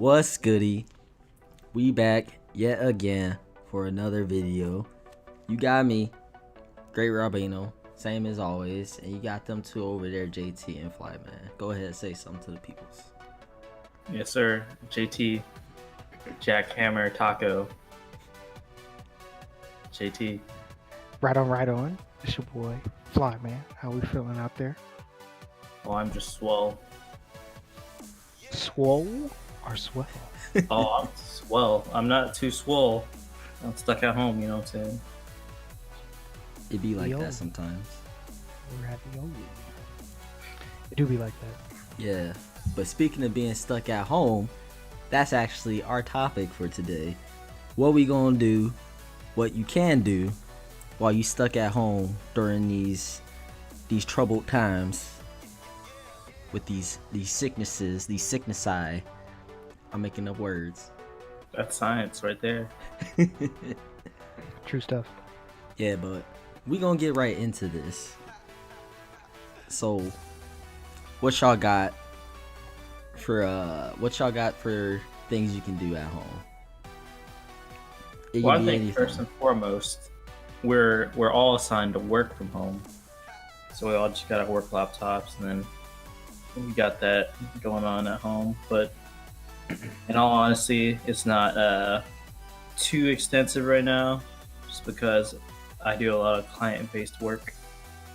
What's goody? We back yet again for another video. You got me, Great Robino, same as always, and you got them two over there, JT and Flyman. Go ahead and say something to the peoples. Yes, sir. JT, Jackhammer Taco. JT. Right on. It's your boy, Fly Man. How we feeling out there? Oh, I'm just swell. Swole or swell? Oh, I'm swell. I'm not too swole. I'm stuck at home, you know what I'm saying? It be like Yo. that sometimes. Ravioli. It do be like that. Yeah, but speaking of being stuck at home, that's actually our topic for today. What we gonna do, what you can do while you stuck at home during these troubled times with these sicknesses, these sicknessi. I'm making up words. That's science right there. True stuff. Yeah, but we gonna get right into this. So, what y'all got for things you can do at home? It Well, can I be think anything. first and foremost, we're all assigned to work from home. So we all just got our work laptops, and then we got that going on at home. But in all honesty, it's not too extensive right now, just because I do a lot of client-based work,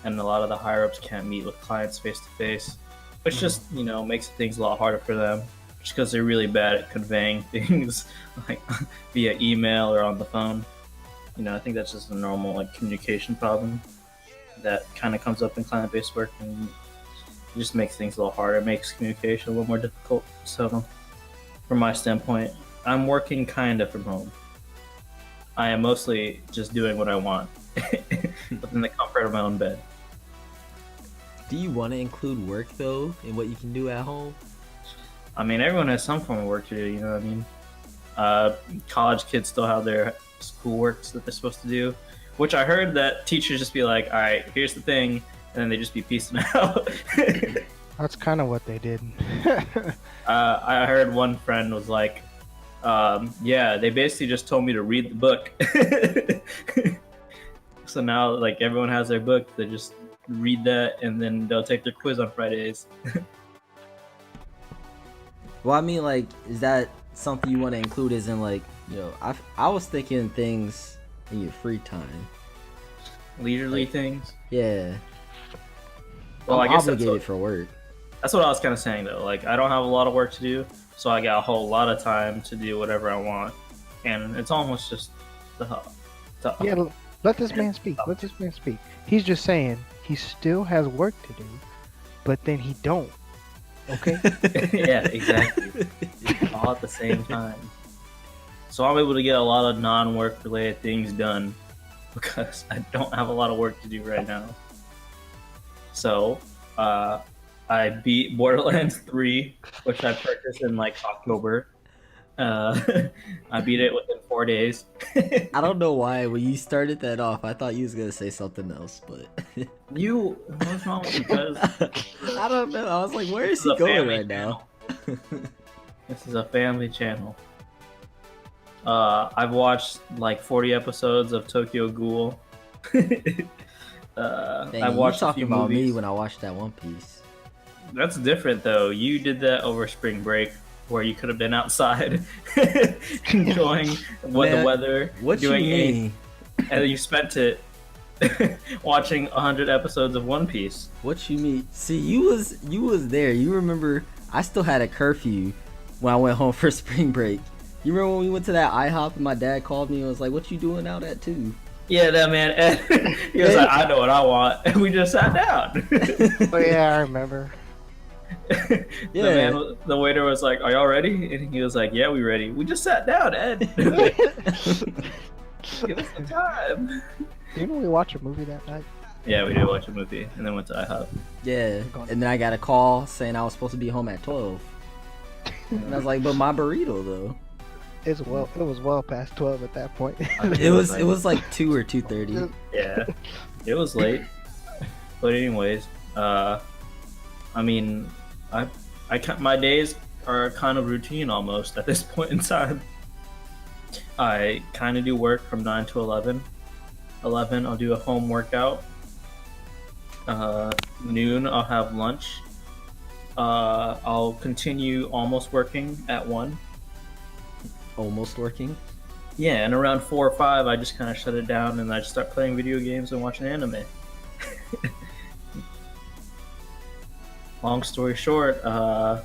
and a lot of the higher-ups can't meet with clients face-to-face, which just, makes things a lot harder for them, just because they're really bad at conveying things like via email or on the phone. I think that's just a normal communication problem that kind of comes up in client-based work, and it just makes things a little harder. It makes communication a little more difficult. So, from my standpoint, I'm working kind of from home. I am mostly just doing what I want within the comfort of my own bed. Do you want to include work though in what you can do at home? I mean, everyone has some form of work to do, you know what I mean? College kids still have their school works that they're supposed to do, which I heard that teachers just be like, all right, here's the thing, and then they just be piecing out. That's kind of what they did. I heard one friend was like, yeah, they basically just told me to read the book. So now, everyone has their book, they just read that, and then they'll take their quiz on Fridays. Well, I mean, is that something you want to include? As in, I was thinking things in your free time. Leisurely things. Yeah. Well, I'm I guess obligated for work. that's what I was kind of saying, though. I don't have a lot of work to do, so I got a whole lot of time to do whatever I want. And it's almost just Yeah, let this man speak. He's just saying he still has work to do, but then he don't. Okay? Yeah, exactly. All at the same time. So I'm able to get a lot of non-work related things done because I don't have a lot of work to do right now. So I beat Borderlands 3, which I purchased in October. I beat it within 4 days. I don't know why when you started that off, I thought you was gonna say something else, but What's wrong with you? Because I don't know. I was like, where is This is he a going family right now? this is a family channel. I've watched 40 episodes of Tokyo Ghoul. Dang, I you watched a talking few about movies. me when I watched that One Piece. That's different though. You did that over spring break, where you could have been outside enjoying the Man, weather, What you doing mean? and you spent it watching 100 episodes of One Piece. What you mean? See, you was there. You remember? I still had a curfew when I went home for spring break. You remember when we went to that IHOP and my dad called me and was like, "What you doing out at 2?" Yeah, that man Ed, he was like, I know what I want, and we just sat down. Oh yeah, I remember. Yeah. The waiter was like, "Are y'all ready?" And he was like, "Yeah, we ready." We just sat down, Ed. Give us the time. Didn't we watch a movie that night? Yeah, we did watch a movie, and then went to IHOP. Yeah, and then I got a call saying I was supposed to be home at 12. And I was like, but my burrito though. It was well past 12 at that point. It was like 2 or 2:30. Yeah, it was late. But anyways, I mean, my days are kind of routine almost at this point in time. I kind of do work from 9 to 11. 11, I'll do a home workout. Noon, I'll have lunch. I'll continue almost working at 1. Almost working. Yeah, and around 4 or 5, I just kind of shut it down and I just start playing video games and watching anime. Long story short, I'm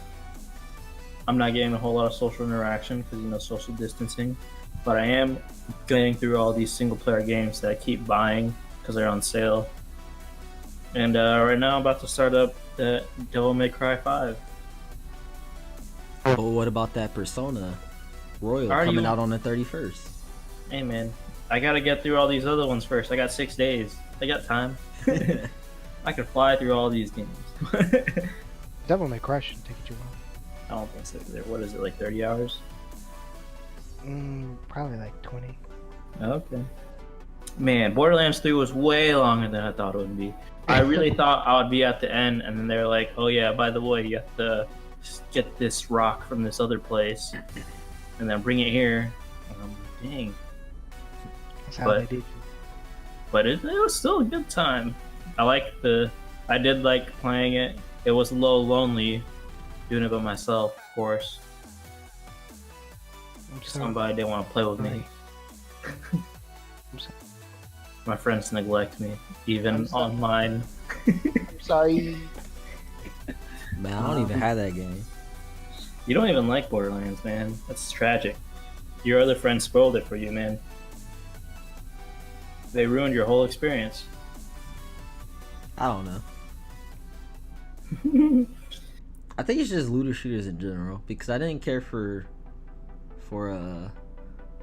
not getting a whole lot of social interaction because, social distancing. But I am getting through all these single-player games that I keep buying because they're on sale. And right now I'm about to start up the Devil May Cry 5. But what about that Persona Royal coming out on the 31st? Hey, man. I gotta get through all these other ones first. I got 6 days. I got time. I can fly through all these games. Devil May Cry shouldn't take you too long. I don't think so. What is it, like 30 hours? Probably like 20. Okay. Man, Borderlands 3 was way longer than I thought it would be. I really thought I would be at the end, and then they're like, oh yeah, by the way, you have to get this rock from this other place, and then bring it here. And I'm like, dang. That's how they did. But it was still a good time. I did like playing it. It was a little lonely doing it by myself, of course. Somebody didn't want to play with me. My friends neglect me, even online. I'm sorry. Man, I don't even have that game. You don't even like Borderlands, man. That's tragic. Your other friends spoiled it for you, man. They ruined your whole experience. I don't know. I think it's just looter shooters in general because I didn't care for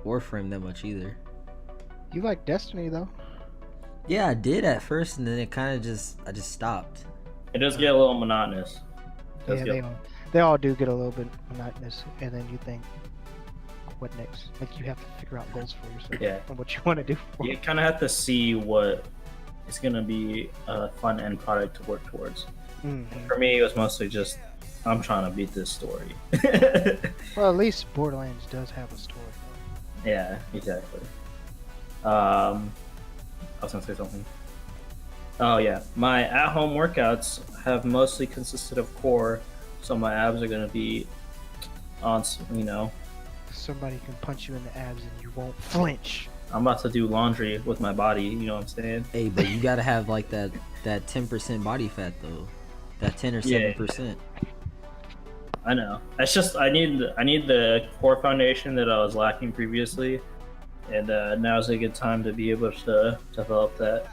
Warframe that much either. You like Destiny though? Yeah, I did at first, and then it kind of I just stopped. It does get a little monotonous. They all do get a little bit monotonous, and then you think, what next? Like you have to figure out goals for yourself and what you want to do. You kind of have to see what is going to be a fun end product to work towards. Mm-hmm. For me, it was mostly just I'm trying to beat this story. Well, at least Borderlands does have a story. Yeah, exactly. I was gonna say something. Oh yeah, my at-home workouts have mostly consisted of core, so my abs are gonna be on. Somebody can punch you in the abs and you won't flinch. I'm about to do laundry with my body. You know what I'm saying? Hey, but you gotta have like that 10% body fat though, that 10 or 7%. I know. It's just I need the core foundation that I was lacking previously, and now's a good time to be able to develop that,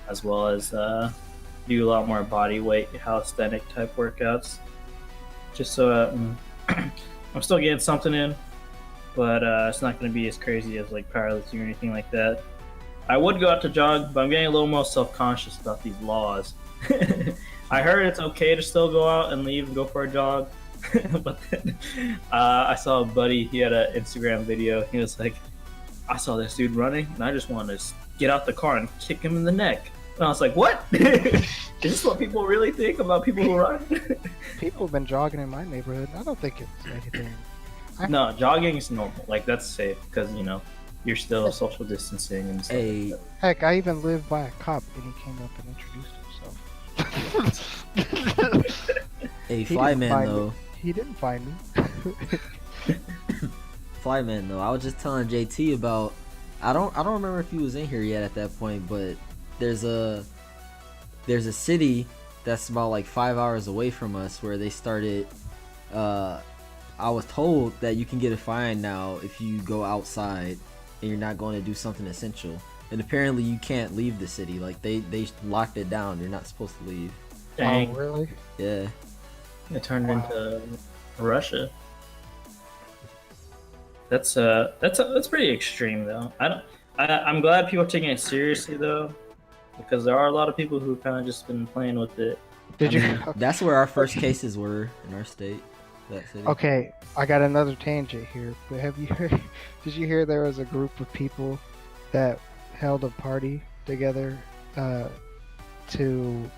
as well as do a lot more body weight calisthenic type workouts, just so I'm still getting something in, but it's not going to be as crazy as like powerlifting or anything like that. I would go out to jog, but I'm getting a little more self-conscious about these laws. I heard it's okay to still go out and leave and go for a jog. But then I saw a buddy, he had an Instagram video. He was like, I saw this dude running and I just wanted to get out the car and kick him in the neck. And I was like, what? Is this what people really think about people who run? People have been jogging in my neighborhood. I don't think it's anything. No, jogging is normal. Like, that's safe because, you're still social distancing and stuff. Hey. Like heck, I even lived by a cop and he came up and introduced himself. Hey, Flyman though. He didn't find me. Flyman though, I was just telling JT about. I don't remember if he was in here yet at that point, but there's a city that's about like 5 hours away from us where they started. I was told that you can get a fine now if you go outside and you're not going to do something essential. And apparently you can't leave the city. Like they locked it down. You're not supposed to leave. Dang. Oh, really? Yeah. It turned into Russia. That's pretty extreme though. I'm glad people are taking it seriously though, because there are a lot of people who kind of just been playing with it. That's where our first cases were in our state. That city. Okay, I got another tangent here. But have you heard? Did you hear there was a group of people that held a party together to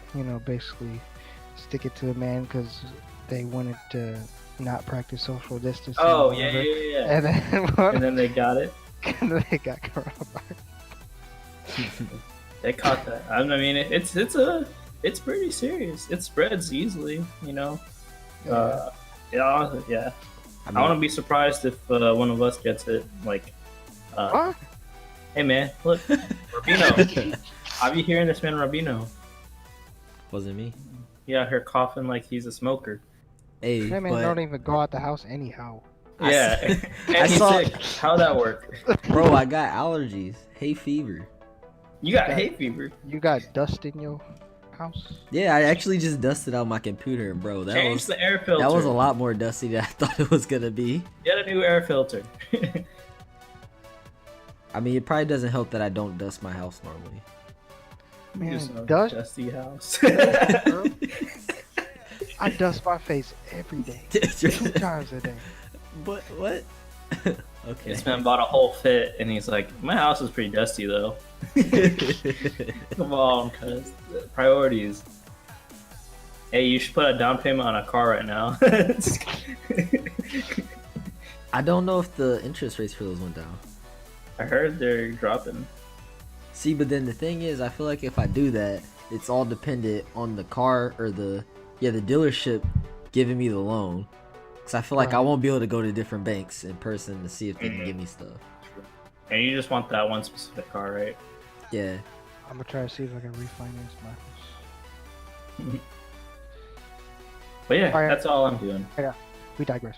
basically stick it to the man because they wanted to not practice social distancing. Oh or yeah, whatever. yeah. And then, And then they got it. and then they got coronavirus. They caught that. I mean, it's pretty serious. It spreads easily, you know. Yeah. I I wouldn't be surprised if one of us gets it. Like, What? hey man, look, Robino. I'll be hearing this man Robino. wasn't me. Yeah, her coughing like he's a smoker. Hey, That man but don't even go out the house anyhow. I Yeah, s- and I he's saw- sick. How'd that work? bro, I got allergies. Hay fever. You got Okay. hay fever. You got dust in your house? Yeah, I actually just dusted out my computer, and bro, that Change was the air filter. that was a lot more dusty than I thought it was gonna be. Get a new air filter. I mean, it probably doesn't help that I don't dust my house normally. Man, Just a dust? dusty house. I dust my face every day. 2 times a day. What? Okay. This man bought a whole fit, and he's like, "My house is pretty dusty, though." Come on, cuz priorities. Hey, you should put a down payment on a car right now. I don't know if the interest rates for those went down. I heard they're dropping. See, but then the thing is, I feel like if I do that, it's all dependent on the car or the dealership giving me the loan. Cause I feel like I Right. won't be able to go to different banks in person to see if they can Mhm. give me stuff. And you just want that one specific car, right? Yeah. I'm gonna try to see if I can refinance my house. But yeah, Alright. that's all I'm doing. We digress.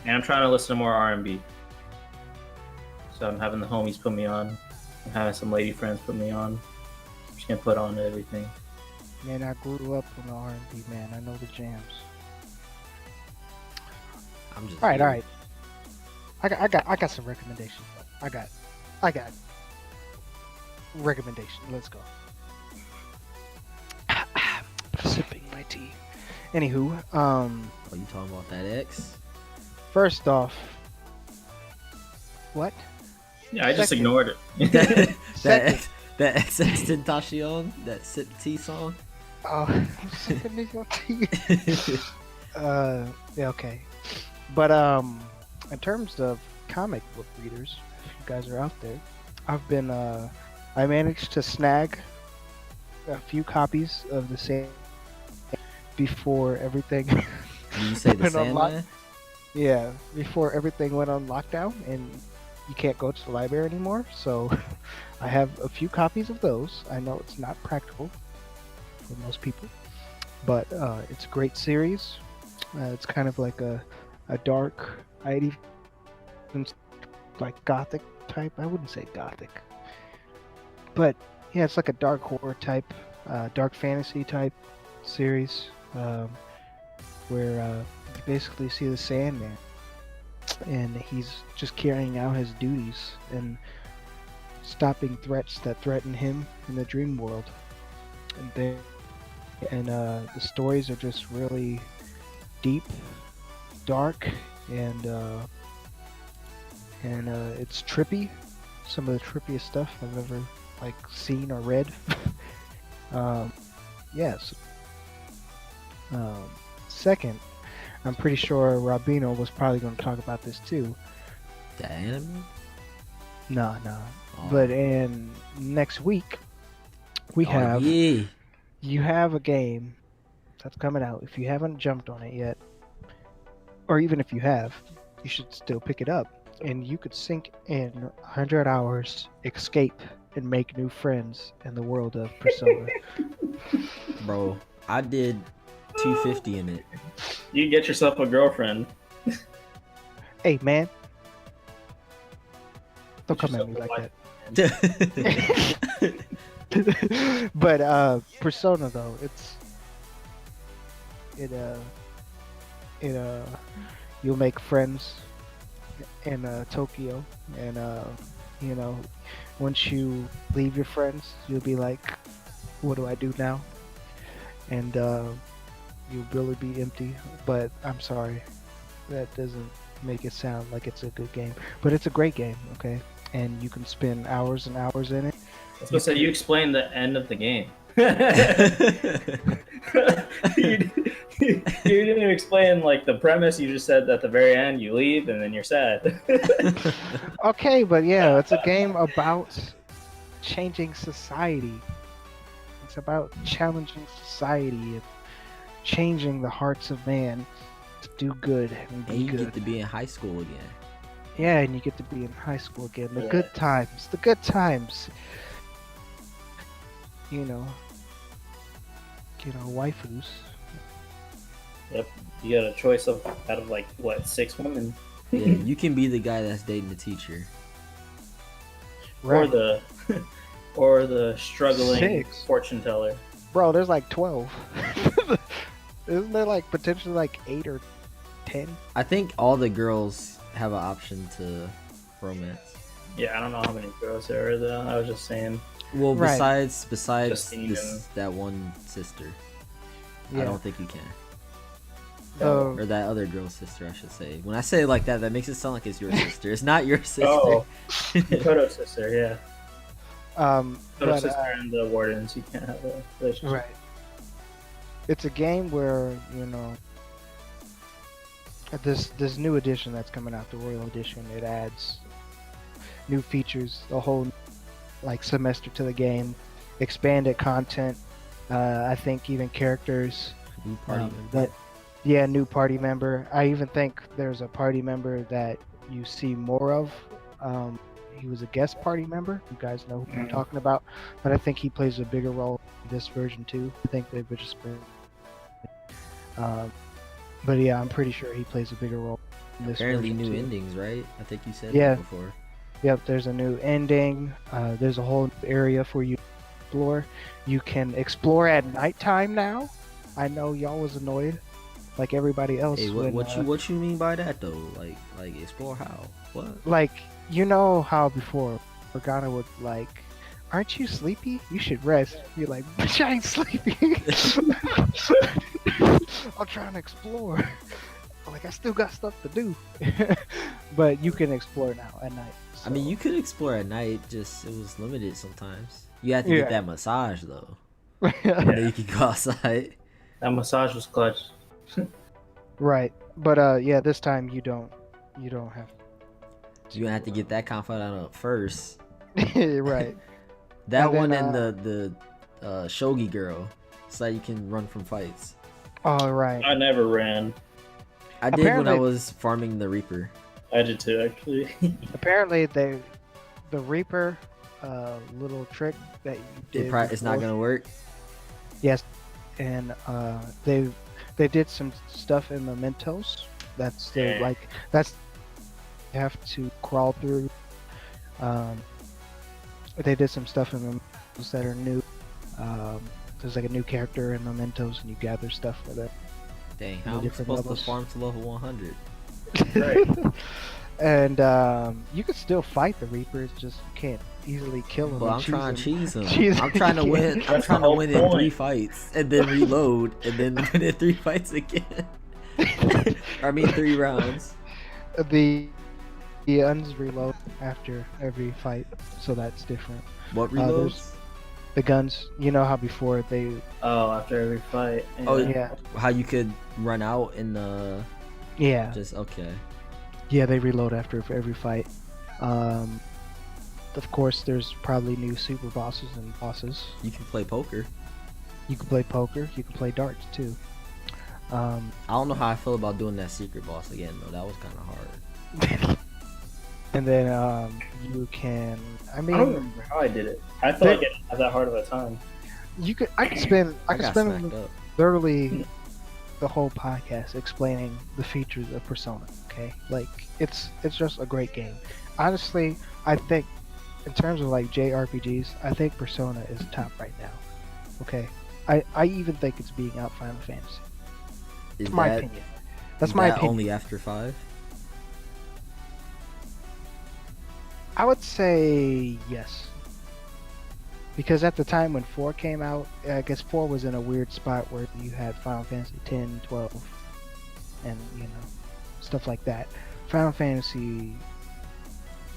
And I'm trying to listen to more R&B. So I'm having the homies put me on. I'm having some lady friends put me on. I'm just gonna put on everything. Man, I grew up on the R&B, man. I know the jams. I'm just. All right. I got some recommendations. I got recommendation. Let's go. Sipping my tea. Anywho, Oh, you talking about that X? first off, what? Yeah, I just Second. ignored it. that Second, that XX Tentacion, that Sip Tea song. oh, sipping is your tea. Yeah, okay. But in terms of comic book readers, if you guys are out there, I've been I managed to snag a few copies of the same before everything. Did you say the went on lock- Sandman? Yeah, before everything went on lockdown and you can't go to the library anymore. So I have a few copies of those. I know it's not practical for most people, but it's a great series. It's kind of like a dark, I'd even like gothic type. I wouldn't say gothic, but yeah, it's like a dark horror type, dark fantasy type series, where you basically see the Sandman, and he's just carrying out his duties and stopping threats that threaten him in the dream world. And the stories are just really deep, dark, and it's trippy. Some of the trippiest stuff I've ever like seen or read. Yes. Second, I'm pretty sure Robino was probably going to talk about this too. The anime? No. Oh. But in next week, we have Yeah. you have a game that's coming out. If you haven't jumped on it yet, or even if you have, you should still pick it up. And you could sink in 100 hours, escape, and make new friends in the world of Persona. Bro, I did 250 in it. You get yourself a girlfriend. Hey, man. Don't Get come at me yourself like a that. But Persona though, you'll make friends in Tokyo, and once you leave your friends, you'll be like, what do I do now? And you'll really be empty. But I'm sorry, that doesn't make it sound like it's a good game, but it's a great game, okay? And you can spend hours and hours in it. I was gonna say, you explained the end of the game. You didn't even explain like the premise. You just said at the very end you leave and then you're sad. Okay, but yeah, it's a game about changing society. It's about challenging society and changing the hearts of man to do good and be And you good. get to be in high school again. Yeah, and you get to be in high school again. The Yeah. good times. The good times. You know, waifus. Yep. You got a choice of out of like what 6 women, Yeah, you can be the guy that's dating the teacher. or the or the struggling 6. fortune teller. Bro, there's like 12. Isn't there like potentially like 8 or 10? I think all the girls have an option to romance. Yeah, I don't know how many girls there are though. I was just saying. Well, Right. besides Justine this, that one sister, I Yeah. don't think you can. Oh. Or that other girl's sister, I should say. When I say it like that, that makes it sound like it's your sister. It's not your sister. Oh, the Kodo sister, yeah. Kodo But, sister and the wardens, you can't have a relationship. right. It's a game where, this new edition that's coming out, the Royal Edition, it adds new features, a whole like semester to the game, expanded content, I think even characters. New party member. But yeah, new party member. I even think there's a party member that you see more of. He was a guest party member. You guys know who I'm talking about. But I think he plays a bigger role in this version too. I think they've just been. But yeah, I'm pretty sure he plays a bigger role in this Apparently version new too. endings, right? I think you said Yeah. that before. Yep, there's a new ending. There's a whole area for you to explore. You can explore at nighttime now. I know y'all was annoyed, like everybody else. Hey, when, what you mean by that though? Like explore how? What? like you know how before Organa would like, aren't you sleepy? You should rest. You're like, bitch, I ain't sleepy. I'm trying to explore. Like I still got stuff to do. But you can explore now at night. I mean, so- you could explore at night. Just it was limited sometimes. You had to Yeah. get that massage though. And then you could go outside. That massage was clutch. Right, but yeah, this time you don't have. You have to get that confidant up first. Right. That And then, one and the shogi girl, so that you can run from fights. All right. I never ran. I did when I Apparently- was farming the Reaper. I did too, actually. Apparently, the Reaper little trick that you did. It's not before- gonna work. Yes, and they did some stuff in Mementos. That's the Yeah. that's you have to crawl through. They did some stuff in Mementos that are new. There's like a new character in Mementos, and you gather stuff for that. Dang, the how am I different supposed levels. to farm to level 100? Right. And you can still fight the Reapers, just you can't easily kill them. But and I'm trying to cheese him. Cheese I'm trying to him. win. I'm That's trying the to whole win in 3 point. fights and then reload and then win in 3 fights again. I mean 3 rounds. The guns reload after every fight, so that's different. What there's- reloads? The guns, you know how before they, Oh, after every fight. Oh, yeah, How you could run out in the yeah, just okay. yeah, they reload after every fight. Of course, there's probably new super bosses and bosses. You can play poker. You can play poker. You can play darts too. I don't know how I feel about doing that secret boss again though. That was kind of hard. And then you can. I I don't mean, remember how I did it. I felt like I didn't have that hard of a time. you could. I could spend. I could got spend smacked up. literally the whole podcast explaining the features of Persona. Okay, like it's just a great game. Honestly, I think in terms of like JRPGs, I think Persona is top right now. Okay, I even think it's beating out Final Fantasy. Is That's my that, opinion. That's is my that opinion. only after 5? I would say yes. Because at the time when 4 came out, I guess 4 was in a weird spot where you had Final Fantasy 10, 12, and, stuff like that. Final Fantasy,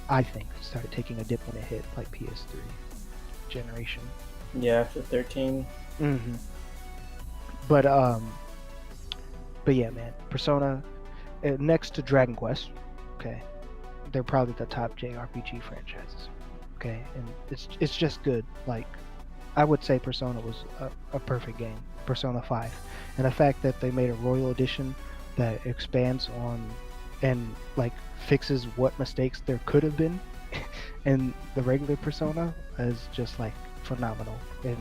I think, started taking a dip when it hit, like, PS3 generation. Yeah, after 13. Mm-hmm. But, But yeah, man, Persona, next to Dragon Quest, okay, they're probably the top JRPG franchises. Okay, and it's just good. Like, I would say Persona was a perfect game. Persona 5, and the fact that they made a Royal Edition that expands on and like fixes what mistakes there could have been in the regular Persona is just like phenomenal. And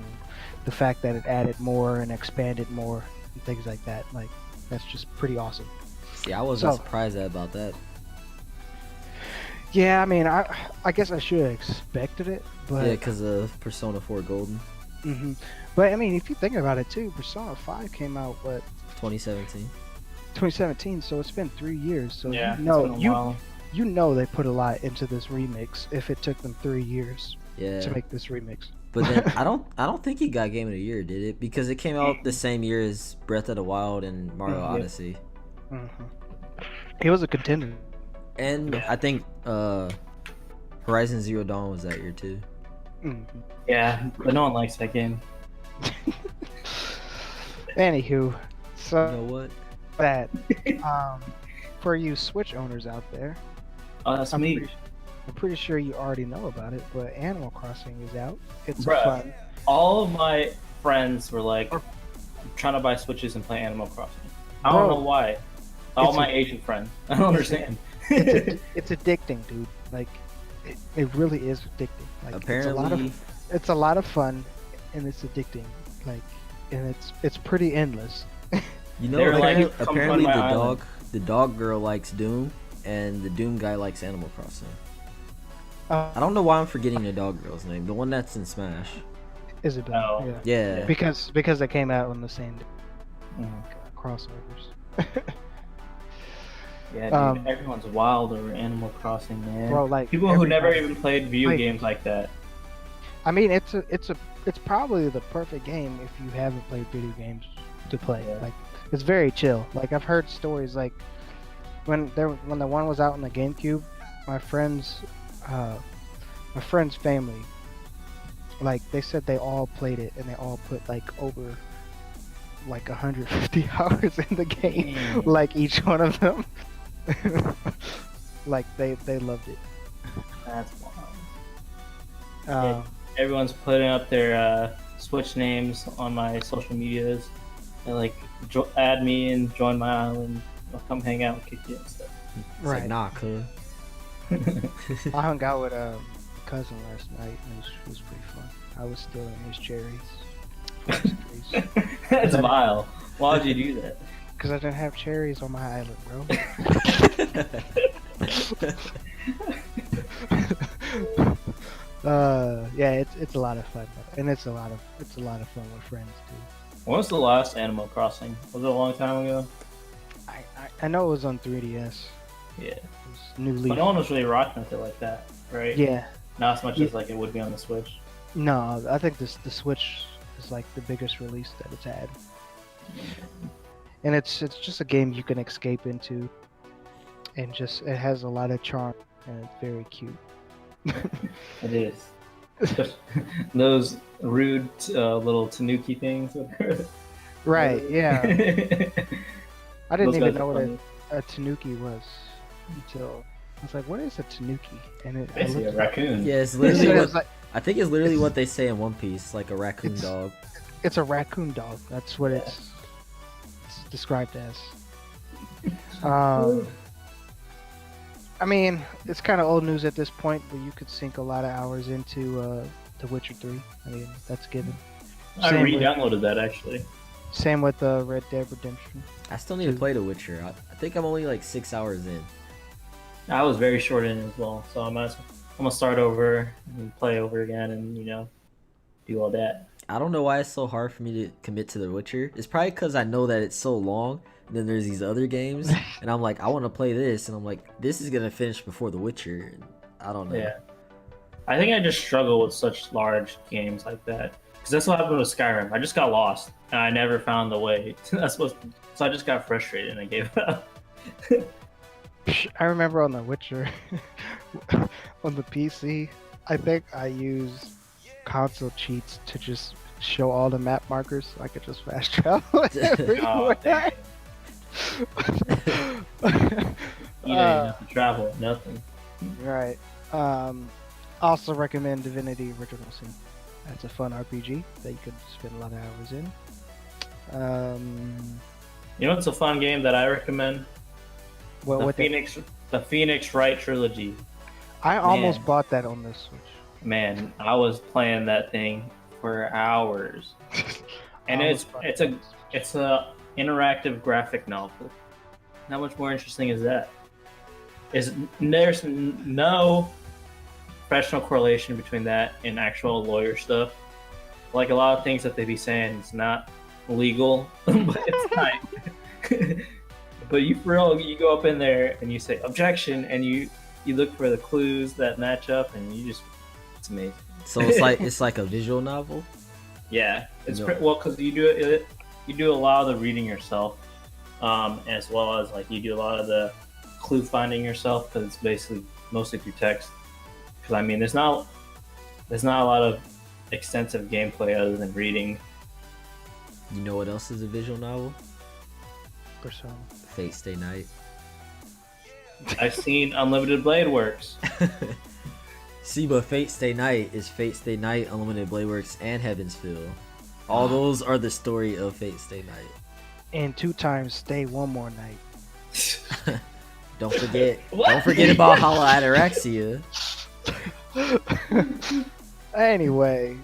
the fact that it added more and expanded more and things like that, like that's just pretty awesome. See, I wasn't surprised about that. Yeah, I mean, I guess I should have expected it, but Yeah, because of Persona 4 Golden. But I mean, if you think about it too, Persona 5 came out what 2017. 2017, so it's been 3 years. So Yeah, you know, it's been a while. you know they put a lot into this remix. If it took them 3 years Yeah. to make this remix, But then I don't think it got Game of the Year, did it? Because it came out the same year as Breath of the Wild and Mario Yeah. Odyssey. it was a contender. And I think Horizon Zero Dawn was that year too. Yeah, but no one likes that game. Anywho, so You know what? that for you Switch owners out there, Oh, that's I'm me. pretty sure you already know about it, but Animal Crossing is out. It's Bruh. fun. All of my friends were like trying to buy Switches and play Animal Crossing. I don't Bro, know why. All it's my Asian friends. I don't understand. it's addicting, dude. Like it really is addicting. Like Apparently, it's a lot of fun, and it's addicting. Like, and it's pretty endless. you know, They're like, apparently, "Come apparently fund the my island." dog girl likes Doom, and the Doom guy likes Animal Crossing. Uh, I don't know why I'm forgetting the dog girl's name. The one that's in Smash. Isabel. Oh. Yeah. Yeah. Because they came out on the same Mhm. crossovers. Yeah, dude, everyone's wild over Animal Crossing, man. Bro, like People who never everybody- even played video Like- games like that. I mean, it's probably the perfect game if you haven't played video games to play. Yeah. Like, it's very chill. Like, I've heard stories like when the one was out on the GameCube, my friend's family, like they said they all played it and they all put like over like 150 hours in the game, Damn. like each one of them. Like they loved it. That's wild. Um, Everyone's putting up their Switch names on my social medias. They like add me and join my island. I'll come hang out and kick you and stuff. It's Right. like, nah, cuz. I hung out with a cousin last night, and it was pretty fun. I was stealing his cherries. That's vile. Why would you do that? Because I didn't have cherries on my island, bro. Yeah, it's a lot of fun, and it's a lot of fun with friends too. When was the last Animal Crossing? Was it a long time ago? I know it was on 3DS. Yeah. It was New But Leaf. no one was really rocking with it like that, right? Yeah. Not as much Yeah. as like it would be on the Switch. No, I think the Switch is like the biggest release that it's had, and it's just a game you can escape into, and just it has a lot of charm and it's very cute. It is. Those rude little Tanuki things. Right? Yeah. I didn't Those even guys know are what funny. a Tanuki was until I was like, "What is a Tanuki?" And I Basically a looked- raccoon. Yeah, it's It literally says, what, like, I think it's literally what they say in One Piece, like a raccoon It's- dog. it's a raccoon dog. That's what it's described as. I mean, it's kind of old news at this point, but you could sink a lot of hours into The Witcher 3. I mean, that's given. I Same with- re-downloaded that actually. Same with Red Dead Redemption. I still need to play The Witcher. I think I'm only like 6 hours in. I was very short in as well, so I'm gonna start over and play over again, and do all that. I don't know why it's so hard for me to commit to The Witcher. It's probably because I know that it's so long. And then there's these other games, and I'm like, I want to play this, and I'm like, this is gonna finish before The Witcher. And I don't know. Yeah, I think I just struggle with such large games like that because that's what happened with Skyrim. I just got lost and I never found the way. So I just got frustrated and I gave up. I remember on The Witcher, on the PC, I think I used console cheats to just show all the map markers so I could just fast travel Oh, everywhere. dang. You don't even have to travel. Nothing. Right. Also recommend Divinity Original Sin. That's a fun RPG that you could spend a lot of hours in. You know what's a fun game that I recommend? What The Phoenix Wright trilogy. I almost Man. bought that on the Switch. Man, I was playing that thing for hours, and I it's almost bought it. it's a interactive graphic novel. How much more interesting is that? There's no professional correlation between that and actual lawyer stuff. Like a lot of things that they be saying, it's not legal, but it's not. But you go up in there and you say objection, and you look for the clues that match up, and it's amazing. So it's like a visual novel. Yeah, it's No. well because you do a lot of the reading yourself, as well as like you do a lot of the clue finding yourself because it's basically mostly through text. Because I mean, there's not a lot of extensive gameplay other than reading. You know what else is a visual novel? Persona. Fate Stay Night. I've seen Unlimited Blade Works. See, but Fate Stay Night is Fate Stay Night, Unlimited Blade Works, and Heaven's Feel. All those are the story of Fate Stay Night. And 2 times stay one more night. Don't forget. What? Don't forget about Hollow Ataraxia. Anyway,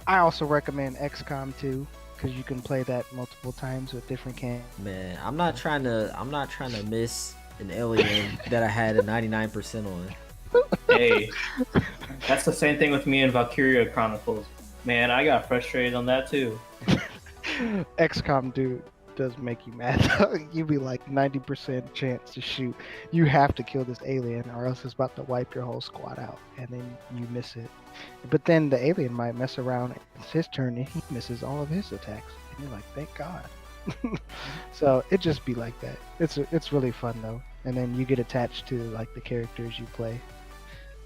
I also recommend XCOM 2 because you can play that multiple times with different cams. Man, I'm not trying to miss an alien that I had a 99% on. Hey, that's the same thing with me in Valkyria Chronicles. Man, I got frustrated on that too. XCOM dude does make you mad. You be like 90% chance to shoot. You have to kill this alien or else it's about to wipe your whole squad out, and then you miss it. But then the alien might mess around. It's his turn and he misses all of his attacks, and you're like, thank God. So it just be like that. It's really fun though, and then you get attached to like the characters you play.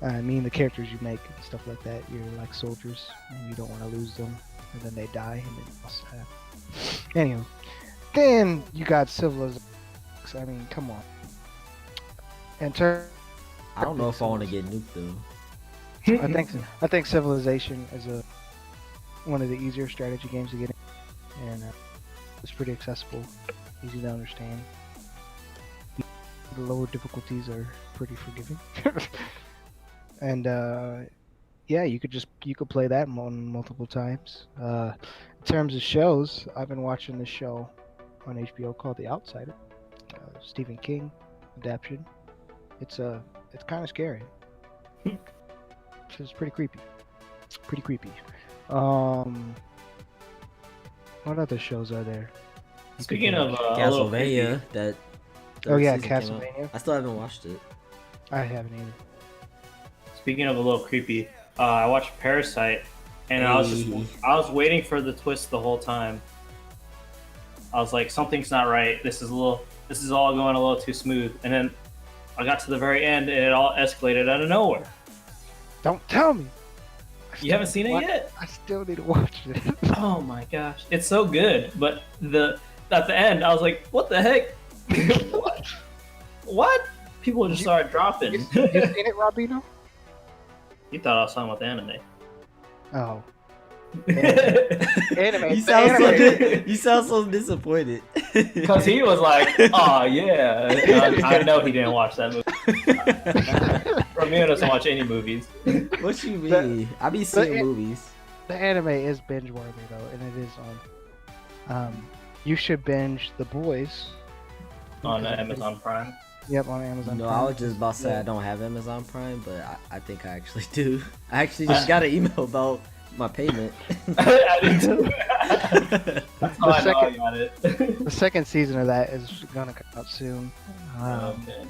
I mean the characters you make and stuff like that. You're like soldiers and you don't want to lose them, and then they die and then you're sad. Anyway, then you got Civilization. I mean, come on. And I don't know if I want to get nuked though. I think Civilization is one of the easier strategy games to get in, and it's pretty accessible, easy to understand. The lower difficulties are pretty forgiving, and yeah, you could play that multiple times. In terms of shows, I've been watching this show on HBO called The Outsider, Stephen King adaptation. It's kind of scary. It's pretty creepy. What other shows are there? Speaking of a little Castlevania, that Oh yeah, season came out. Castlevania. I still haven't watched it. I haven't either. Speaking of a little creepy, I watched Parasite, and I was waiting for the twist the whole time. I was like, something's not right. This is all going a little too smooth. And then I got to the very end, and it all escalated out of nowhere. Don't tell me. You haven't seen it yet? I still need to watch it. Oh my gosh, it's so good. But at the end, I was like, what the heck? What? What? People just started dropping. You seen it, Robino? You thought I was talking about the anime. Oh. You sound so disappointed. Because he was like, oh yeah. I know he didn't watch that movie. Romeo doesn't watch any movies. What you mean? I be seeing movies. The anime is binge worthy though, and it is on. You should binge The Boys. On Amazon Prime. Yep, on Amazon No, Prime. I was just about to say I don't have Amazon Prime, but I think I actually do. I actually just got an email about my payment. I did too. That's how I know I got it. The second season of that is gonna come out soon. Okay.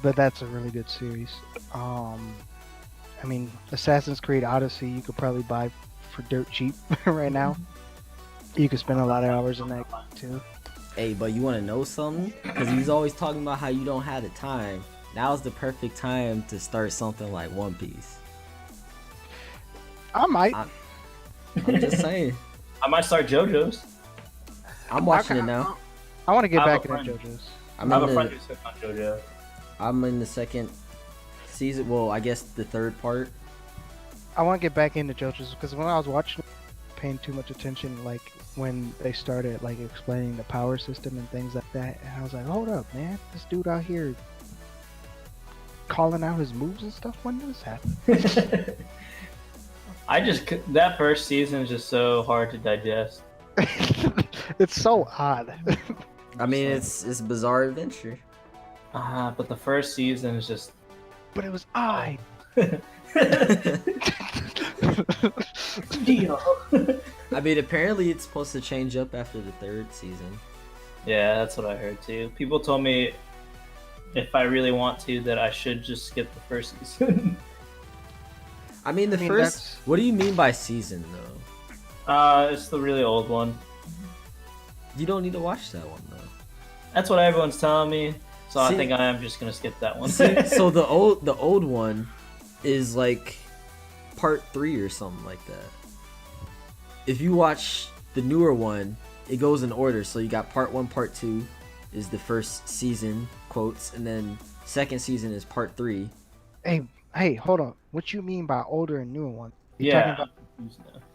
But that's a really good series. I mean, Assassin's Creed Odyssey you could probably buy for dirt cheap right now. You could spend a lot of hours in that too. Hey, but you want to know something? Because he's always talking about how you don't have the time. Now's the perfect time to start something like One Piece. I might. I'm just saying. I might start JoJo's. I'm watching it now. I want to get I have back a into friend. JoJo's. I'm I have in a friend the who's hooked on JoJo. I'm in the second season. Well, I guess the third part. I want to get back into JoJo's because when I was watching, paying too much attention, like when they started like explaining the power system and things like that, and I was like, hold up, man, this dude out here calling out his moves and stuff. When did this happen? That first season is just so hard to digest. It's so odd. I mean, it's a bizarre adventure. But the first season is just. But it was I. Deal. I mean, apparently it's supposed to change up after the third season. Yeah, that's what I heard too. People told me if I really want to, that I should just skip the first season. I mean, the first. What do you mean by season, though? It's the really old one. You don't need to watch that one, though. That's what everyone's telling me. So See- I think I am just gonna skip that one. So the old one is like part 3 or something like that. If you watch the newer one, it goes in order. So you got part 1, part 2 is the first season quotes, and then second season is part 3. Hey, hold on. What you mean by older and newer one? You Yeah. talking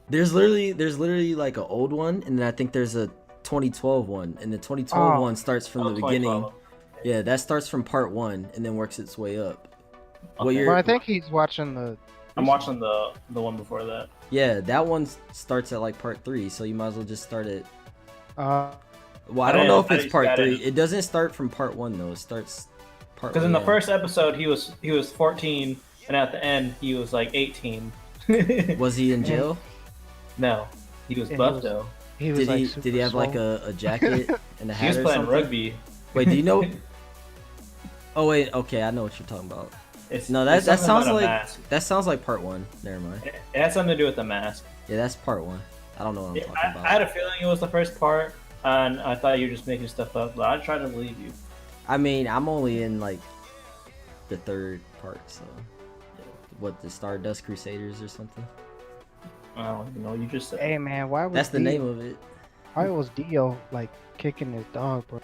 There's literally like an old one, and then I think there's a 2012 one, and the 2012 one starts from the beginning. 2012. Yeah, that starts from part 1 and then works its way up. Okay. Well, I think he's watching the. I'm watching the one before that. Yeah, that one starts at like part 3, so you might as well just start it. Uh, Well, I don't know if I it's just part got 3. it. It doesn't start from part 1 though. It starts part. Because in the yeah. first episode, he was 14, and at the end, he was like 18. Was he in jail? No, he was And he buff was- though. he was Did like he super did he have like swole. a jacket and a hat He was or playing something? rugby. Wait, do you know? Oh wait, okay, I know what you're talking about. No, It's that something sounds about a like mask. that sounds like part 1. Never mind. It has something to do with the mask. Yeah, that's part 1. I don't know what I'm talking I about. had a feeling it was the first part, and I thought you were just making stuff up, but I tried to believe you. I mean, I'm only in like the third part, so what, the Stardust Crusaders or something? I don't even know what you just said. Hey man, why was That's the Dio, name of it. Why was Dio like kicking his dog, bro?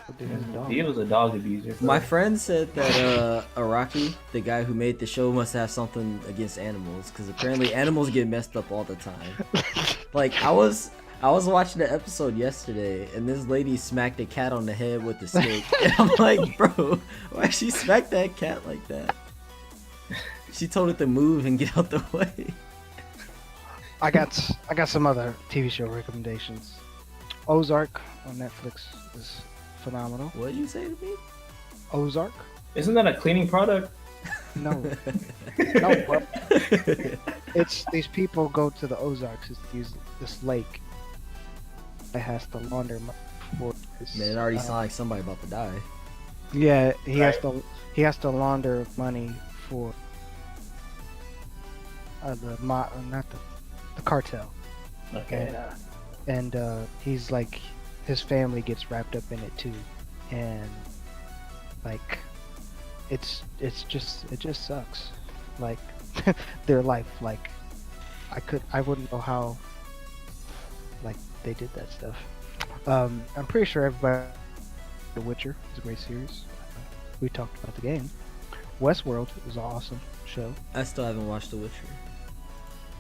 What did his dog? He was a dog abuser. bro. My friend said that Araki, the guy who made the show, must have something against animals, because apparently animals get messed up all the time. Like I was watching the episode yesterday, and this lady smacked a cat on the head with a stick, and I'm like, bro, why she smacked that cat like that? She told it to move and get out the way. I got some other TV show recommendations. Ozark on Netflix is phenomenal. What did you say to me? Ozark? Isn't that a cleaning product? No, no, bro. It's these people go to the Ozarks. It's this lake that has to launder money for his. Man, it already sounds like somebody about to die. Yeah, he has to launder money for not the cartel. Okay. And he's like, his family gets wrapped up in it too, and like, it just sucks, like their life. Like, I wouldn't know how, like, they did that stuff. I'm pretty sure everybody. The Witcher is a great series. We talked about the game. Westworld is an awesome show. I still haven't watched The Witcher.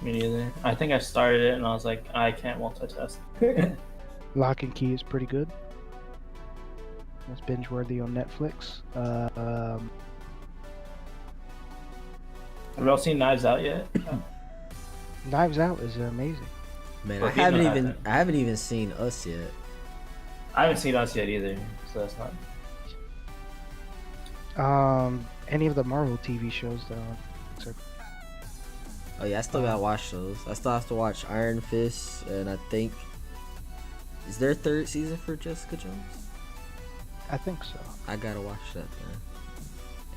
Me neither. I think I started it and I was like, I can't multitask. Lock and Key is pretty good. It's binge worthy on Netflix. Have y'all seen Knives Out yet? Knives Out is amazing. Man, Well, I people haven't haven't. even seen Us yet. I haven't seen Us yet either, so that's not. Any of the Marvel TV shows that are Oh yeah, I still gotta watch those. I still have to watch Iron Fist, and I think is there a third season for Jessica Jones? I think so. I gotta watch that then.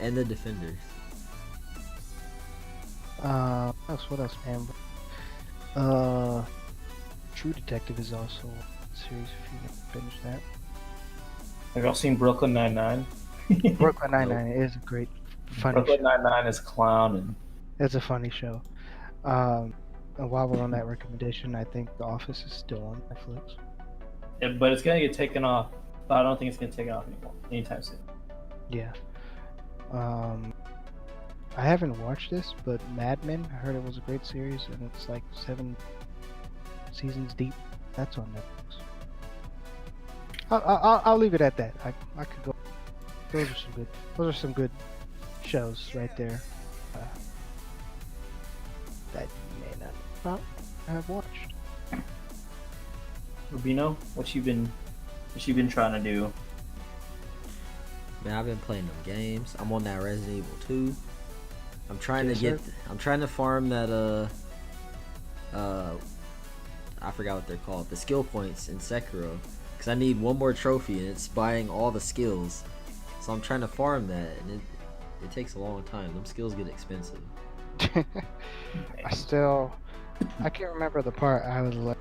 And The Defenders. What else, man? True Detective is also a series if you can finish that. Have y'all seen Brooklyn Nine-Nine? Brooklyn Nine-Nine is a great, funny Brooklyn show. Nine-Nine is clowning. It's a funny show. And while we're on that recommendation, I think The Office is still on Netflix. Yeah, but it's gonna get taken off But I don't think it's gonna take off anymore anytime soon. Yeah. I haven't watched this, but Mad Men, I heard it was a great series, and it's like 7 seasons deep. That's on Netflix. I'll leave it at that. I could go. Those are some good. Those are some good shows right there. That you may not have watched. Rubino, what you been trying to do? Man, I've been playing them games. I'm on that Resident Evil 2. I'm trying Yes, to get. sir. I'm trying to farm that. I forgot what they're called. The skill points in Sekiro, because I need one more trophy, and it's buying all the skills. So I'm trying to farm that, and it takes a long time. Them skills get expensive. I can't remember the part. I was like,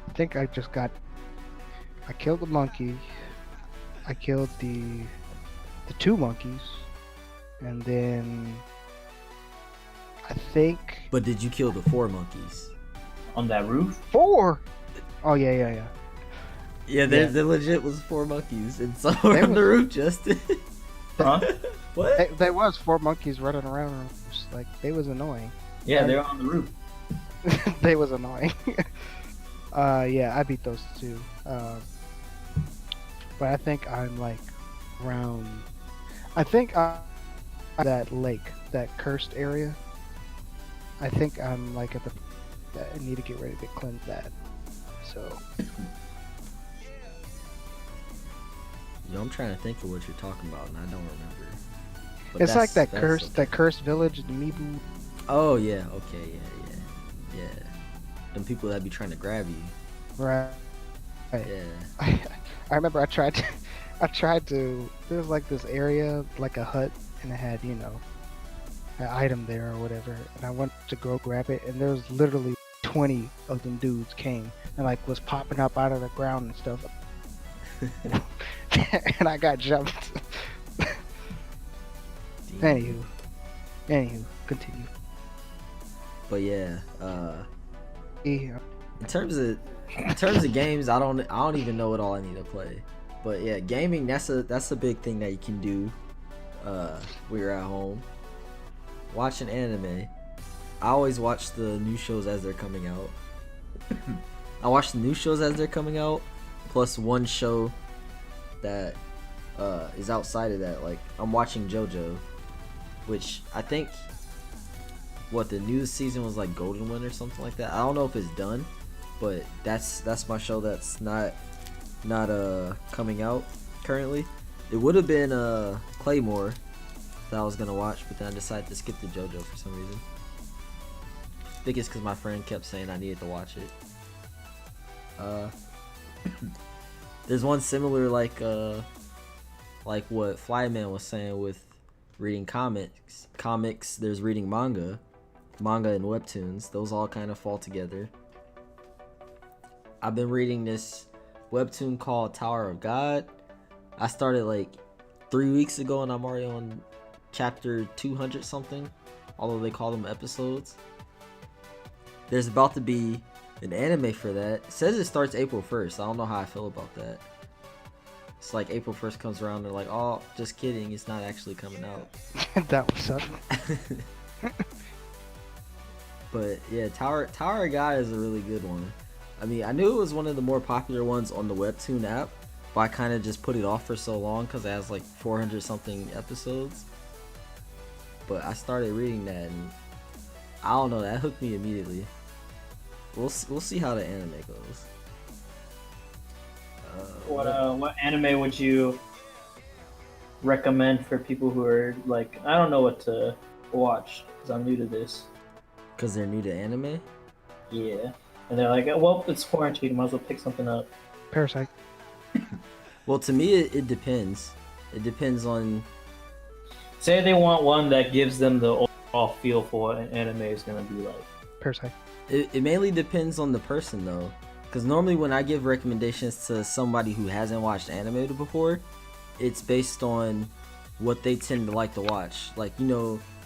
I think I killed the monkey. I killed the 2 monkeys, and then I think But did you kill the 4 monkeys? On that roof? 4. Oh yeah. Yeah, there legit was 4 monkeys, and some were They on the was- roof, Justin. Huh? What? There was 4 monkeys running around. Just like they was annoying. Yeah, they're on the roof. They was annoying. Yeah, I beat those 2. But I think I'm like around. I think that lake, that cursed area. I think I'm like at the. I need to get ready to cleanse that. So Yo, I'm trying to think of what you're talking about, and I don't remember. But it's like that that's cursed, okay. that cursed village, the Mibu. Oh yeah, okay, yeah. Them people that be trying to grab you. Right. Yeah. I remember I tried to. There was like this area, like a hut, and it had an item there or whatever, and I went to go grab it, and there was literally 20 of them dudes came and like was popping up out of the ground and stuff, and I got jumped. Anywho, continue. But yeah, Yeah. in terms of games, I don't even know what all I need to play. But yeah, gaming, that's a big thing that you can do when you're at home. Watching anime. I always watch the new shows as they're coming out. I watch the new shows as they're coming out, plus one show that is outside of that. Like, I'm watching JoJo, which I think the new season was like Golden Wind or something like that. I don't know if it's done, but that's my show that's not coming out currently. It would have been Claymore that I was gonna watch, but then I decided to skip the JoJo for some reason. I think it's because my friend kept saying I needed to watch it. There's one similar like what Flyman was saying with reading comics. There's reading manga and webtoons. Those all kind of fall together. I've been reading this webtoon called Tower of God. I started like 3 weeks ago, and I'm already on chapter 200 something, although they call them episodes. There's about to be an anime for that. It says it starts April 1st. I don't know how I feel about that. It's like April 1st comes around, they're like, oh, just kidding, it's not actually coming out. That was sudden. But yeah, Tower of God is a really good one. I mean, I knew it was one of the more popular ones on the Webtoon app, but I kind of just put it off for so long because it has like 400 something episodes. But I started reading that, and I don't know, that hooked me immediately. We'll see how the anime goes. What anime would you recommend for people who are like, I don't know what to watch because I'm new to this? Because they're new to anime? Yeah. And they're like, well, it's quarantine, might as well pick something up. Parasite. Well, to me, it depends. It depends on... Say they want one that gives them the overall feel for what an anime is going to be like. Parasite. It mainly depends on the person, though. Because normally when I give recommendations to somebody who hasn't watched anime before, it's based on what they tend to like to watch. Like,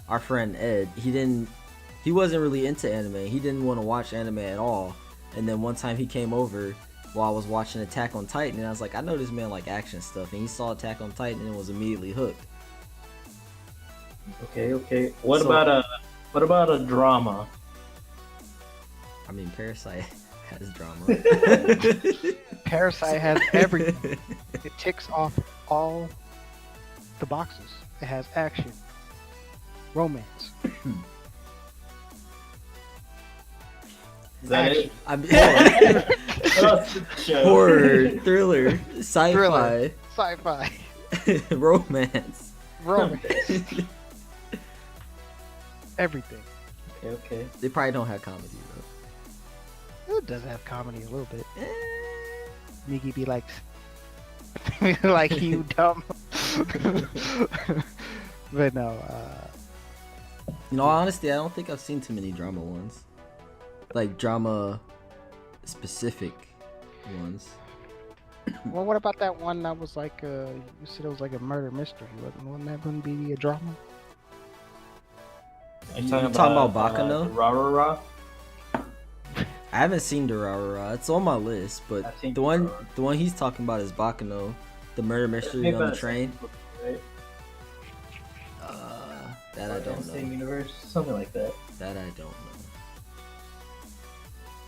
our friend Ed, he wasn't really into anime. He didn't want to watch anime at all. And then one time he came over, while I was watching Attack on Titan, and I was like, I know this man like action stuff, and he saw Attack on Titan and was immediately hooked. Okay. What about a drama? I mean, Parasite has drama. Parasite has everything. It ticks off all the boxes. It has action, romance. Is that Action. it? I mean, What else is the show? horror, thriller, sci-fi, Thriller, sci-fi, romance. romance, everything. Okay. They probably don't have comedy though. It does have comedy a little bit. Eh. Nikki be like, like you dumb. But no, You know, honestly, I don't think I've seen too many drama ones. Like drama specific ones. well, what about that one that was like, you said it was like a murder mystery? Wouldn't that one be a drama? Are You talking about Bakano? Rah. I haven't seen Durarara. It's on my list, but I've seen the one Durarara. he's talking about is Bakano, the murder mystery on the train. Right? That I don't Same know. universe, something like that. That I don't know.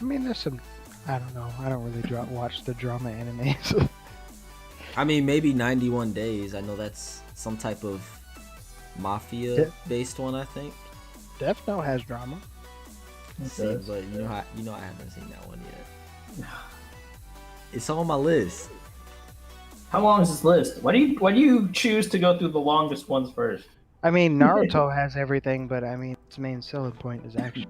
I mean, there's some. I don't know. I don't really watch the drama animes. I mean, maybe 91 Days. I know that's some type of mafia-based one, I think. Death Note has drama. It See, does. but I haven't seen that one yet. It's on my list. How long is this list? Why do you choose to go through the longest ones first? I mean, Naruto has everything, but I mean, its main selling point is action.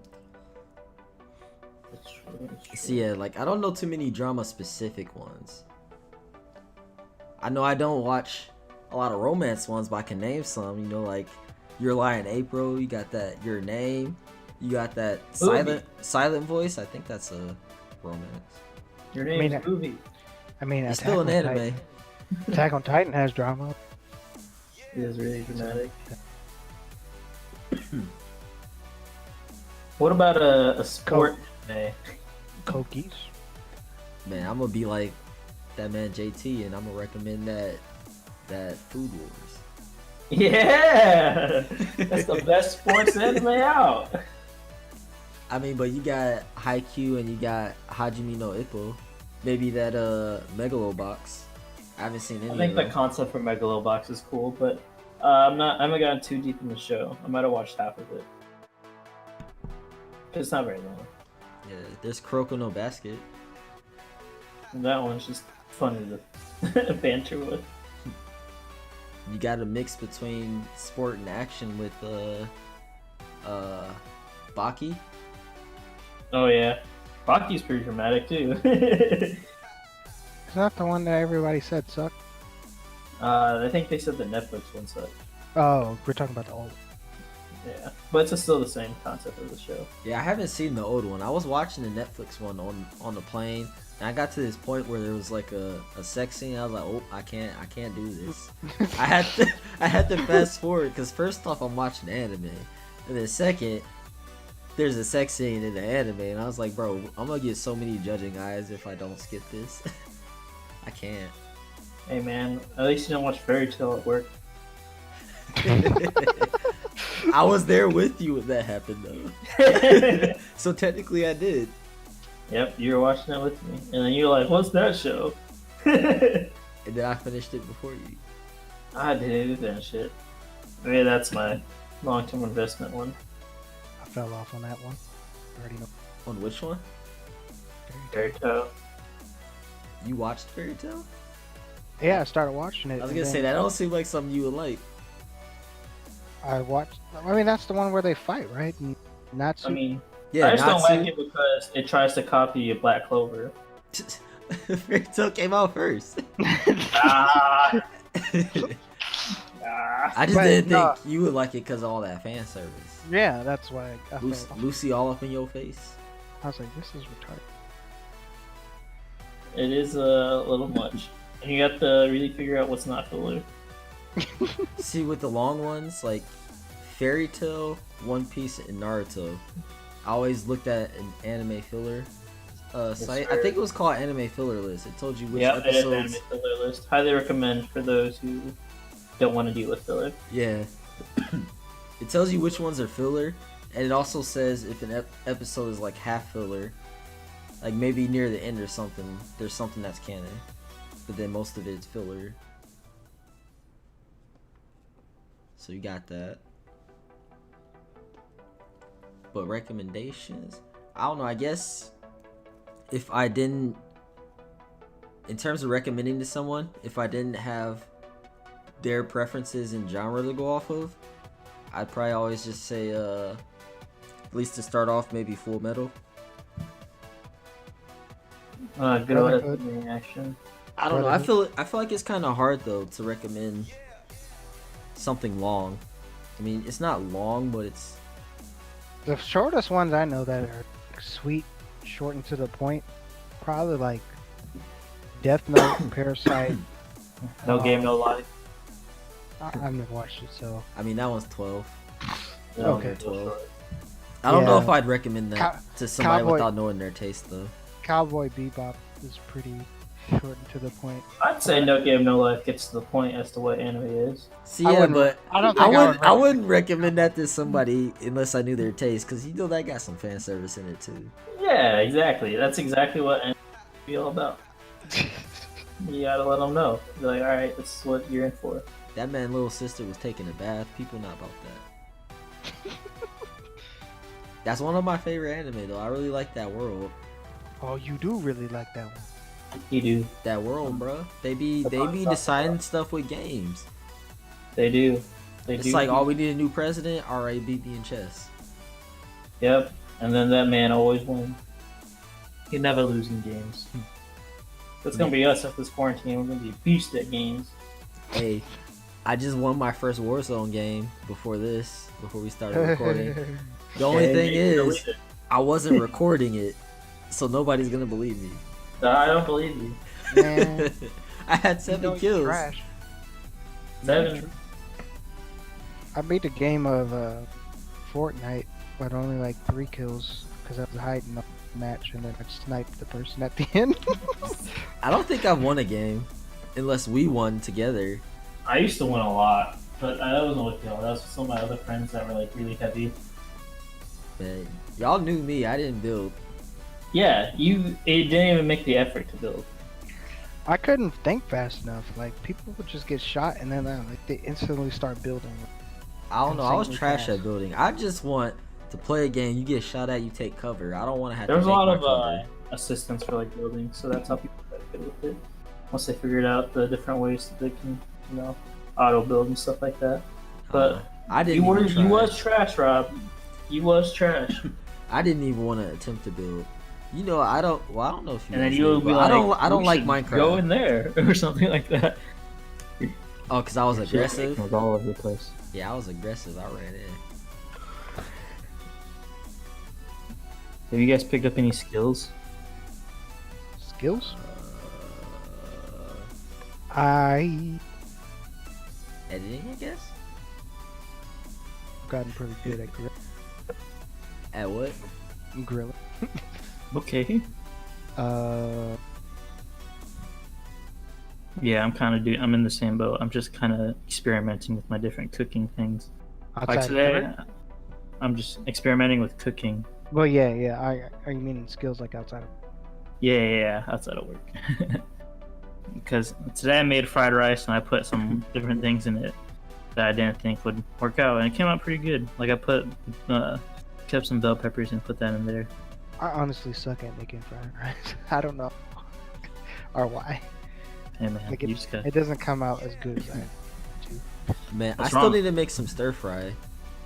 That's true. See, yeah, like I don't know too many drama-specific ones. I know I don't watch a lot of romance ones, but I can name some. You know, like Your Lie in April. You got that Your Name. You got that silent voice. I think that's a romance. Your name is Movie. I mean, It's Attack still an on anime. Titan. Attack on Titan has drama. It is really dramatic. What about a sport anime? Koki's. Man, I'm gonna be like that man JT, and I'm gonna recommend that Food Wars. Yeah, that's the best sports anime out. I mean, but you got Haikyuu and you got Hajime no Ippo. Maybe that Megalobox. I haven't seen any I think of the them. concept for Megalobox is cool, but I haven't gotten too deep in the show. I might have watched half of it. It's not very long. Yeah, there's Kuroko no Basket. And that one's just funny to banter with. You got a mix between sport and action with Baki. Oh yeah, Baki's pretty dramatic too. Is that the one that everybody said sucked? I think they said the Netflix one sucked. Oh, we're talking about the old. Yeah, but it's still the same concept of the show. Yeah, I haven't seen the old one. I was watching the Netflix one on the plane, and I got to this point where there was like a sex scene. I was like, oh, I can't do this. I had to fast forward because first off, I'm watching anime, and then second, there's a sex scene in the anime, and I was like, bro, I'm gonna get so many judging eyes if I don't skip this. I can't. Hey man, at least you don't watch Fairy Tail at work. I was there with you when that happened though. So technically I did. Yep, you were watching that with me, and then you're like, "What's that show?" And then I finished it before you. I did finish it. Maybe that's my long-term investment one. I fell off on that one. I already know. On which one? Fairy Tail. You watched Fairy Tail? Yeah, I started watching it. I was and gonna say then that don't seem like something you would like. I watched. I mean, that's the one where they fight, right? And Natsu. I mean, Yeah, I just don't Natsu. like it because it tries to copy a Black Clover. Fairy Tail came out first. Ah, I just But, didn't no. think you would like it because of all that fan service. Yeah, that's why I fell Lucy, off. Lucy all up in your face. I was like, this is retarded. it is a little much, and you have to really figure out what's not filler. See, with the long ones, like Fairy Tail, One Piece, and Naruto, I always looked at an anime filler site. I think it was called Anime Filler List. It told you which Yeah, it is anime episodes. filler list. Highly recommend for those who don't want to deal with filler. Yeah. It tells you which ones are filler, and it also says if an episode is like half filler, like maybe near the end or something, there's something that's canon, but then most of it's filler. So you got that. But recommendations, I don't know. I guess if I didn't, in terms of recommending to someone, if I didn't have their preferences and genre to go off of, I'd probably always just say, at least to start off, maybe Full Metal. Good old action. I don't know. I feel like it's kind of hard though to recommend something long. I mean, it's not long, but it's The shortest ones I know that are sweet, short and to the point, probably like Death Note, Parasite. No Game, No Life. I've never watched it, so I mean that one's 12. Okay. 12. I don't know Yeah. if I'd recommend that to somebody Cowboy- without knowing their taste though. Cowboy Bebop is pretty short and to the point. I'd say No Game, No Life gets to the point as to what anime is. See, I yeah, wouldn't- but I don't I think wouldn't. I would wouldn't recommend that to somebody unless I knew their taste, because you know that got some fan service in it too. Yeah, exactly. That's exactly what anime is all about. You gotta let them know. Be like, all right, this is what you're in for. That man, little sister was taking a bath. People not about that. That's one of my favorite anime though. I really like that world. Oh, you do really like that one. You do. That world, bro. They be deciding stuff with games. They do. They It's do. like, oh, we need a new president. All right, beat me in chess. Yep. And then that man always wins. He never losing games. That's gonna be us after this quarantine. We're gonna be beast at games. Hey, I just won my first Warzone game before we started recording. The only thing is, I wasn't recording it, so nobody's gonna believe me. I don't believe you. Man, I had you 7 know you're kills. trash. 7. I beat a game of Fortnite, but only like 3 kills because I was hiding the match and then I sniped the person at the end. I don't think I've won a game, unless we won together. I used to win a lot, but that wasn't with y'all. That was with some of my other friends that were like really heavy. Man, y'all knew me. I didn't build. Yeah, it didn't even make the effort to build. I couldn't think fast enough. Like people would just get shot and then like they instantly start building. I don't know. I was Insanely trash fast. at building. I just want to play a game. You get shot at, you take cover. I don't want to have There was to a make lot my of cover. assistance for like building, so that's how people got good with it. Once they figured out the different ways that they can, auto build and stuff like that. But I didn't. you was trash, Rob. You was trash. I didn't even want to attempt to build. You know, I don't. Well, I don't know if you. And then guys you do, would be but like, I don't "We like should Minecraft. Go in there or something like that. Oh, because I was aggressive. Was all over the place. Yeah, I was aggressive. I ran in. Have you guys picked up any skills? Skills? I've Editing, I guess. gotten pretty good at At what? grilling. Okay. Yeah, I'm in the same boat. I'm just kind of experimenting with my different cooking things. Like outside of today, grilling? I'm just experimenting with cooking. Well, yeah. Are you meaning skills like outside of? Yeah, outside of work. Because today I made fried rice and I put some different things in it that I didn't think would work out, and it came out pretty good. Like I kept some bell peppers and put that in there. I honestly suck at making fried rice. I don't know, or why. Hey man, Like you just got it doesn't come out as good as I do. Man, I What's still wrong? need to make some stir fry.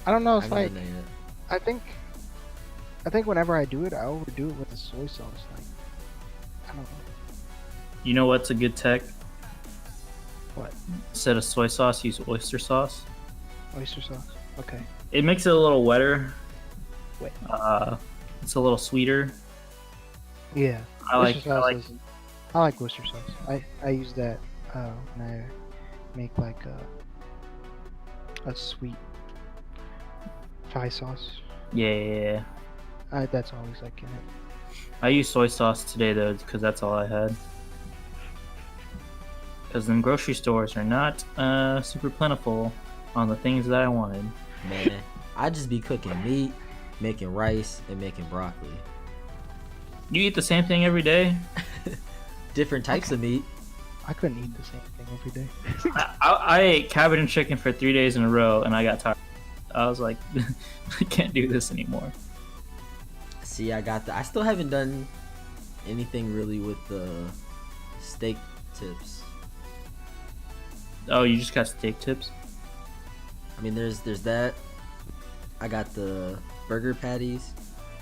I don't know. I It's gotta like name it. I think whenever I do it, I overdo it with the soy sauce. Like I don't know. You know what's a good tech? What? Instead of soy sauce, use oyster sauce. Oyster sauce. Okay. It makes it a little wetter. Wet. It's a little sweeter. Yeah. I like. Oyster sauce I like oyster sauce. I use that when I make like a sweet Thai sauce. Yeah. That's always like in it. I used soy sauce today though, because that's all I had. Because them grocery stores are not super plentiful on the things that I wanted. Man, I just be cooking meat, making rice, and making broccoli. You eat the same thing every day? Different types of meat. I couldn't eat the same thing every day. I ate cabbage and chicken for 3 days in a row, and I got tired. I was like, I can't do this anymore. See, I still haven't done anything really with the steak tips. Oh, you just got steak tips? I mean, there's that. I got the burger patties.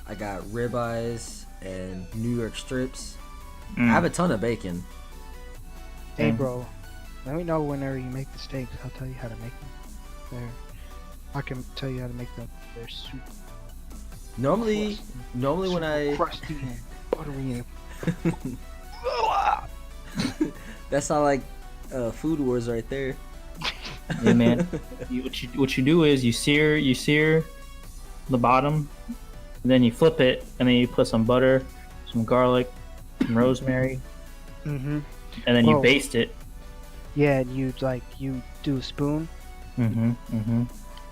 I got ribeyes and New York strips. I have a ton of bacon. Hey, bro, let me know whenever you make the steaks. I'll tell you how to make them. There, I can tell you how to make them. They're super Normally when I crusty and buttery and That sound like Food Wars right there. Yeah, man. What you do is you sear the bottom, and then you flip it, and then you put some butter, some garlic, some rosemary, Mm-hmm. and then you Whoa. baste it. Yeah, and you do a spoon Mm-hmm. Mm-hmm.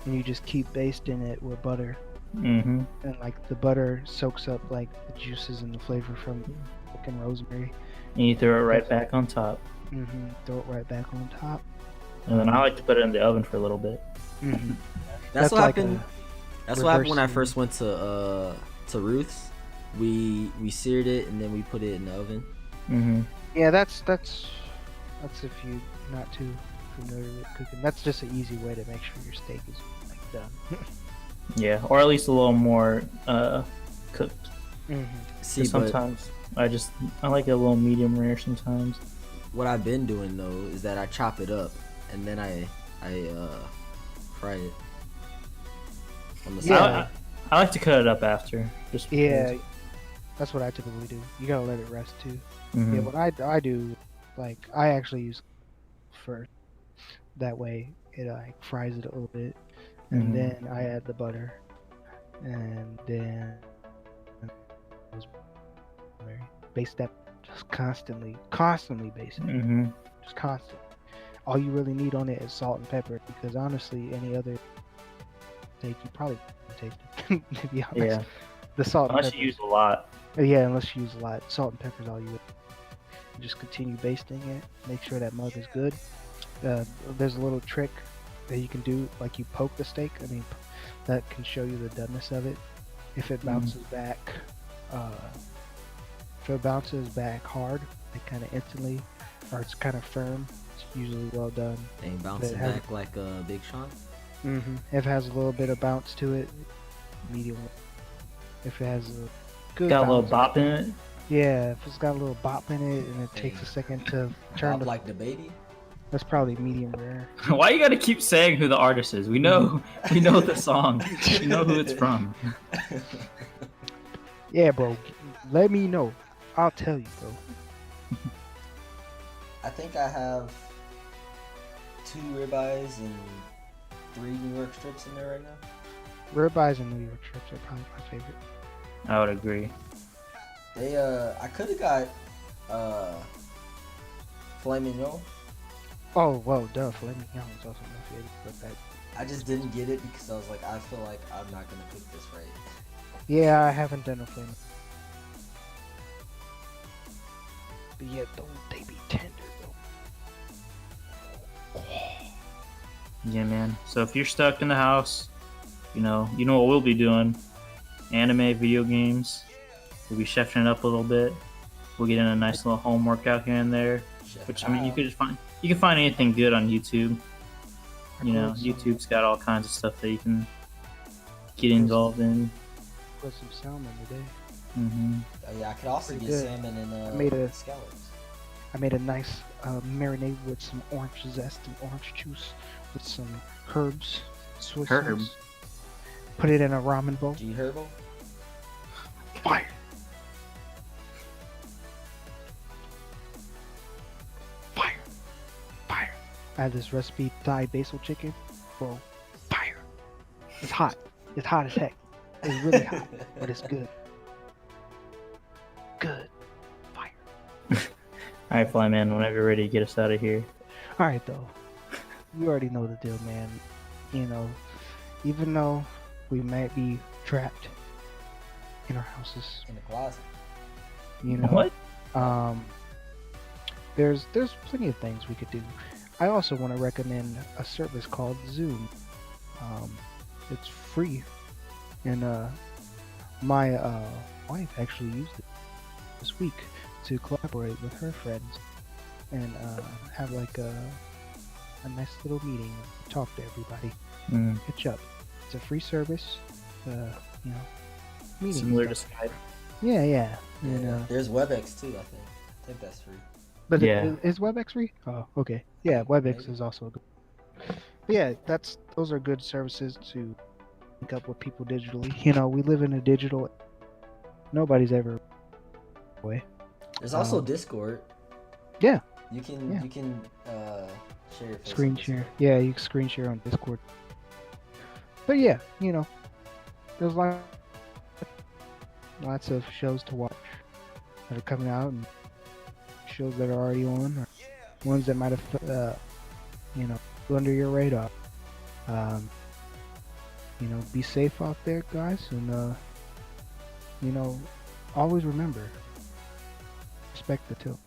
and you just keep basting it with butter, Mm-hmm. and like the butter soaks up like the juices and the flavor from fucking rosemary. And you throw it right back on top. Mm-hmm. Throw it right back on top. And then I like to put it in the oven for a little bit. Mm-hmm. That's what like happened. That's what happened when I reverse first went to Ruth's. We seared it and then we put it in the oven. Mm-hmm. Yeah, that's if you're not too familiar with cooking. That's just an easy way to make sure your steak is like done. Yeah, or at least a little more cooked. Mm-hmm. See, 'Cause but sometimes I like it a little medium rare sometimes. what I've been doing though is that I chop it up and then I fry it on the Yeah. side. I like to cut it up after. Just Yeah, that's what I typically do. You gotta let it rest too. Mhm. Yeah, what I do, like I actually use first. That way it like fries it a little bit, and Mhm. then I add the butter, and then baste that just constantly baste it, Mhm. just constantly. All you really need on it is salt and pepper, because honestly, any other steak you probably wouldn't taste it. To be honest, Yeah. the salt and Unless pepper. you use a lot. Yeah, unless you use a lot. Salt and pepper is all you would. Just continue basting it. Make sure that mug is good. There's a little trick that you can do, like you poke the steak. I mean, that can show you the doneness of it. If it bounces back, hard, like kind of instantly, or it's kind of firm, it's usually well done. Ain't bouncing But it has- back like a Big Sean. Mm-hmm. If it has a little bit of bounce to it, medium. If it has a good Got a little bounce, bop in it. yeah, if it's got a little bop in it and it takes a Hey. second to turn Bop the, like the baby. that's probably medium rare. Why you gotta keep saying who the artist is? We know the song. We know who it's from. Yeah, bro, let me know. I'll tell you, bro. I think I have 2 ribeyes and 3 New York strips in there right now. Ribeyes and New York strips are probably my favorite. I would agree. They I could have got filet mignon. Oh, well, duh, filet mignon is also my favorite, but that. I just didn't get it because I was like, I feel like I'm not gonna cook this right. Yeah, I haven't done a filet mignon. But yeah, don't they be tender though? Yeah, man. So if you're stuck in the house, you know what we'll be doing. Anime, video games. We'll be chefing it up a little bit. We'll get in a nice little home workout here and there. Chef Which I mean, you Kyle. could just find anything good on YouTube. You know, Put some- YouTube's got all kinds of stuff that you can get involved in. Put some salmon today. Mm-hmm. Oh, yeah, I could also Pretty get good. salmon and made a- scallops. I made a nice marinade with some orange zest and orange juice with some herbs, soy Herb. sauce. Put it in a ramen bowl. G Herbo. Fire! Fire! Fire! I have this recipe Thai basil chicken. Bro, fire! It's hot. It's hot as heck. It's really hot, but it's good. All right, Flyman, whenever you're ready, get us out of here. All right, though. You already know the deal, man. You know, even though we might be trapped in our houses, In the closet. you know, What? there's plenty of things we could do. I also want to recommend a service called Zoom. It's free, and my wife actually used it this week to collaborate with her friends and have like a nice little meeting, talk to everybody, catch up. It's a free service, you know, meeting. Similar to Skype. Yeah. And, There's WebEx too, I think. I think that's free. but Yeah. is WebEx free? Oh, okay. Yeah, WebEx Maybe. is also good. But yeah, those are good services to link up with people digitally. You know, we live in a digital. Nobody's ever away. There's also Discord. Yeah. You can Yeah. share your face Screen on share. Discord. Yeah, you can screen share on Discord. But yeah, you know, there's lots of shows to watch that are coming out, and shows that are already on, or ones that might have, you know, under your radar. You know, be safe out there, guys, and you know, always remember, respect the two.